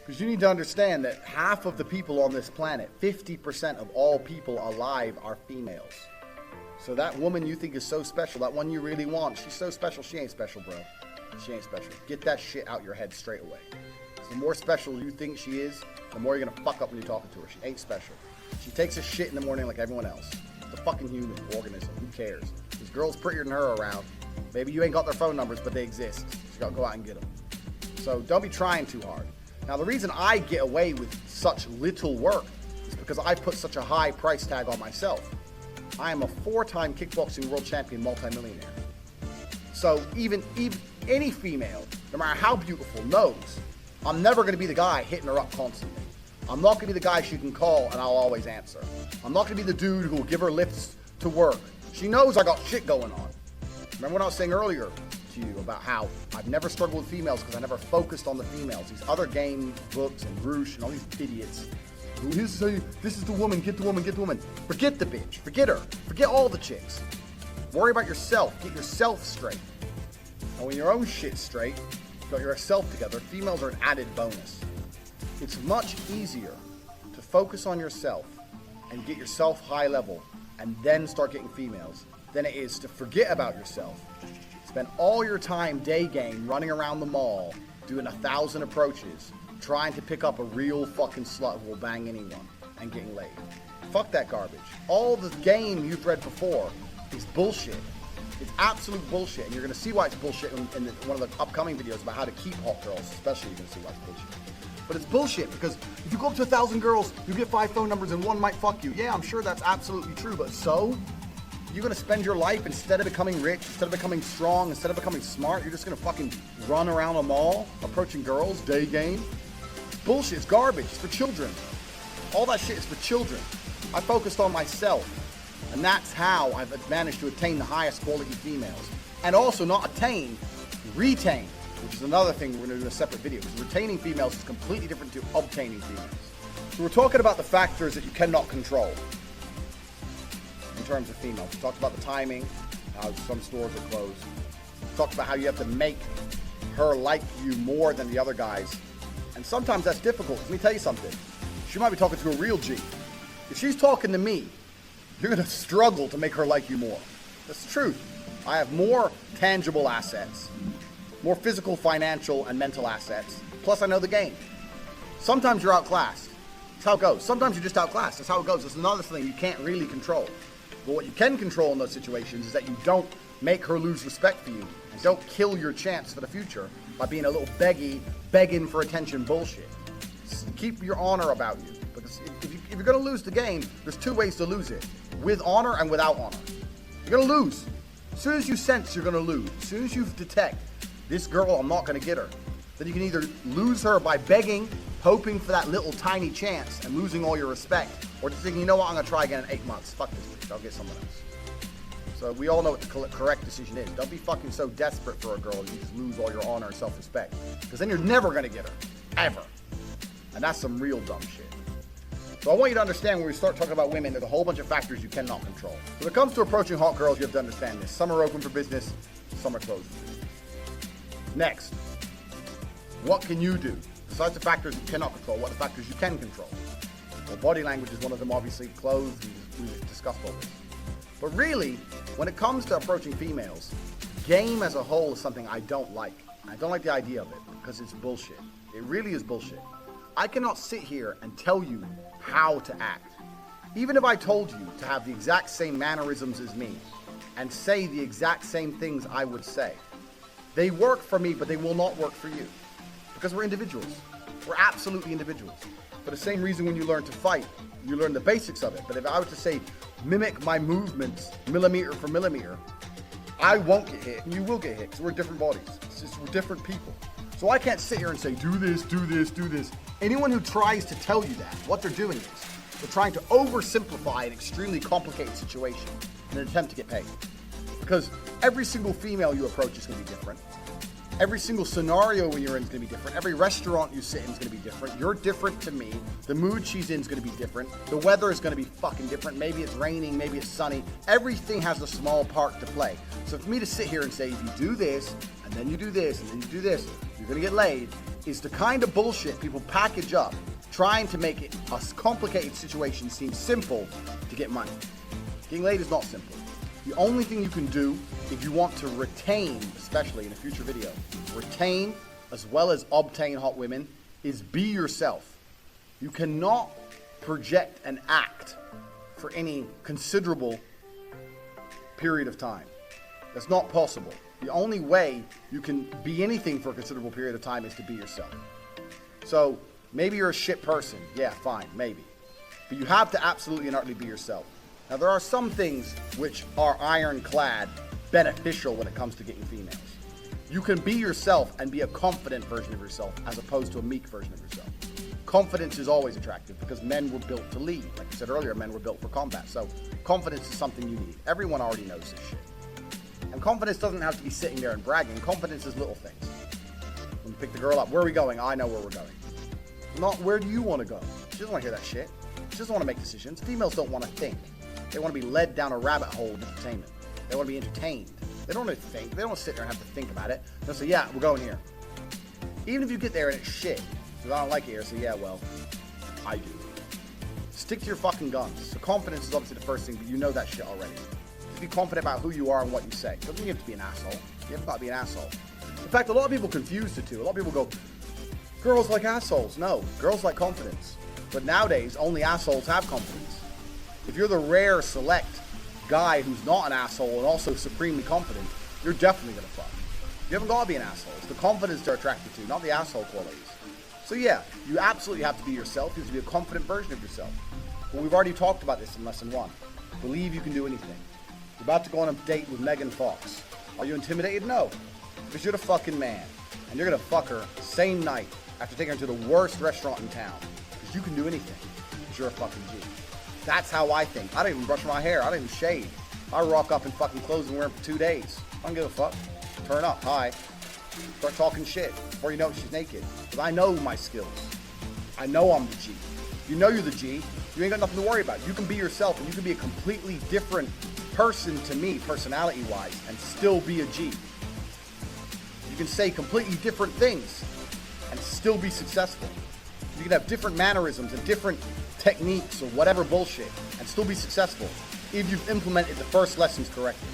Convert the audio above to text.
Because you need to understand that half of the people on this planet, 50% of all people alive, are females. So that woman you think is so special, that one you really want, she's so special, she ain't special, bro. She ain't special. Get that shit out your head straight away. So the more special you think she is, the more you're gonna fuck up when you're talking to her. She ain't special. She takes a shit in the morning like everyone else. It's a fucking human organism. Who cares? There's girls prettier than her around. Maybe you ain't got their phone numbers, but they exist. You gotta go out and get them. So don't be trying too hard. Now, the reason I get away with such little work is because I put such a high price tag on myself. I am a 4-time kickboxing world champion multimillionaire. So even any female, no matter how beautiful, knows I'm never going to be the guy hitting her up constantly. I'm not going to be the guy she can call and I'll always answer. I'm not going to be the dude who will give her lifts to work. She knows I got shit going on. Remember what I was saying earlier to you about how I've never struggled with females because I never focused on the females. These other game books and Roosh and all these idiots. This is the woman, get the woman, get the woman. Forget the bitch, forget her, forget all the chicks. Worry about yourself, get yourself straight. And when your own shit's straight, you got yourself together, females are an added bonus. It's much easier to focus on yourself and get yourself high level and then start getting females than it is to forget about yourself. Spend all your time day game running around the mall, doing 1,000 approaches, trying to pick up a real fucking slut who will bang anyone and getting laid. Fuck that garbage. All the game you've read before is bullshit. It's absolute bullshit, and you're gonna see why it's bullshit in one of the upcoming videos about how to keep hot girls, especially you're gonna see why it's bullshit. But it's bullshit because if you go up to 1,000 girls, you get 5 phone numbers and one might fuck you. Yeah, I'm sure that's absolutely true, but so? You're gonna spend your life, instead of becoming rich, instead of becoming strong, instead of becoming smart, you're just gonna fucking run around a mall, approaching girls, day game. It's bullshit, it's garbage, it's for children. All that shit is for children. I focused on myself, and that's how I've managed to attain the highest quality females. And also not attain, retain, which is another thing we're gonna do in a separate video, because retaining females is completely different to obtaining females. So we're talking about the factors that you cannot control in terms of females. We talked about the timing, how some stores are closed. We talked about how you have to make her like you more than the other guys. And sometimes that's difficult. Let me tell you something. She might be talking to a real G. If she's talking to me, you're gonna struggle to make her like you more. That's the truth. I have more tangible assets, more physical, financial, and mental assets. Plus I know the game. Sometimes you're outclassed. That's how it goes. Sometimes you're just outclassed. That's how it goes. That's another thing you can't really control. But what you can control in those situations is that you don't make her lose respect for you and don't kill your chance for the future by being a little begging for attention bullshit. Keep your honor about you. Because if you're going to lose the game, there's 2 ways to lose it. With honor and without honor. You're going to lose. As soon as you sense you're going to lose, as soon as you detect, this girl, I'm not going to get her, then you can either lose her by begging, hoping for that little tiny chance and losing all your respect, or just thinking, you know what, I'm going to try again in 8 months. Fuck this bitch, I'll get someone else. So we all know what the correct decision is. Don't be fucking so desperate for a girl you just lose all your honor and self-respect. Because then you're never going to get her. Ever. And that's some real dumb shit. So I want you to understand when we start talking about women, there's a whole bunch of factors you cannot control. When it comes to approaching hot girls, you have to understand this. Some are open for business, some are closed for business. Next, what can you do? Besides the factors you cannot control, what are the factors you can control? Well, body language is one of them, obviously. Clothes, we discussed all this. But really, when it comes to approaching females, game as a whole is something I don't like. I don't like the idea of it because it's bullshit. It really is bullshit. I cannot sit here and tell you how to act. Even if I told you to have the exact same mannerisms as me and say the exact same things I would say, they work for me, but they will not work for you because we're individuals. We're absolutely individuals. For the same reason when you learn to fight, you learn the basics of it. But if I were to say, mimic my movements millimeter for millimeter, I won't get hit and you will get hit because we're different bodies. It's just we're different people. So I can't sit here and say, do this, do this, do this. Anyone who tries to tell you that, what they're doing is they're trying to oversimplify an extremely complicated situation in an attempt to get paid. Because every single female you approach is going to be different. Every single scenario when you're in is going to be different. Every restaurant you sit in is going to be different. You're different to me. The mood she's in is going to be different. The weather is going to be fucking different. Maybe it's raining, maybe it's sunny. Everything has a small part to play. So for me to sit here and say, if you do this, and then you do this, and then you do this, you're going to get laid, is the kind of bullshit people package up, trying to make it a complicated situation seem simple to get money. Getting laid is not simple. The only thing you can do if you want to retain, especially in a future video, retain as well as obtain hot women, is be yourself. You cannot project and act for any considerable period of time. That's not possible. The only way you can be anything for a considerable period of time is to be yourself. So maybe you're a shit person. Yeah, fine, maybe. But you have to absolutely and utterly be yourself. Now, there are some things which are ironclad beneficial when it comes to getting females. You can be yourself and be a confident version of yourself as opposed to a meek version of yourself. Confidence is always attractive because men were built to lead. Like I said earlier, men were built for combat. So confidence is something you need. Everyone already knows this shit. And confidence doesn't have to be sitting there and bragging. Confidence is little things. When you pick the girl up, where are we going? I know where we're going. Not where do you want to go? She doesn't want to hear that shit. She doesn't want to make decisions. Females don't want to think. They want to be led down a rabbit hole of entertainment. They want to be entertained. They don't want to think. They don't want to sit there and have to think about it. They'll say, yeah, we're going here. Even if you get there and it's shit, because I don't like it here, so yeah, well, I do. Stick to your fucking guns. So confidence is obviously the first thing, but you know that shit already. Just be confident about who you are and what you say. Doesn't mean you have to be an asshole. You have got to be an asshole. In fact, a lot of people confuse the two. A lot of people go, girls like assholes. No, girls like confidence. But nowadays, only assholes have confidence. If you're the rare, select guy who's not an asshole and also supremely confident, you're definitely going to fuck. You haven't got to be an asshole. It's the confidence they're attracted to, not the asshole qualities. So yeah, you absolutely have to be yourself. You have to be a confident version of yourself. But we've already talked about this in lesson 1. Believe you can do anything. You're about to go on a date with Megan Fox. Are you intimidated? No. Because you're the fucking man. And you're going to fuck her same night after taking her to the worst restaurant in town. Because you can do anything. Because you're a fucking G. That's how I think. I don't even brush my hair. I don't even shave. I rock up in fucking clothes and wear them for 2 days. I don't give a fuck. Turn up. Hi. Start talking shit before you know she's naked. Because I know my skills. I know I'm the G. If you know you're the G, you ain't got nothing to worry about. You can be yourself and you can be a completely different person to me, personality-wise, and still be a G. You can say completely different things and still be successful. You can have different mannerisms and different techniques or whatever bullshit and still be successful if you've implemented the first lessons correctly.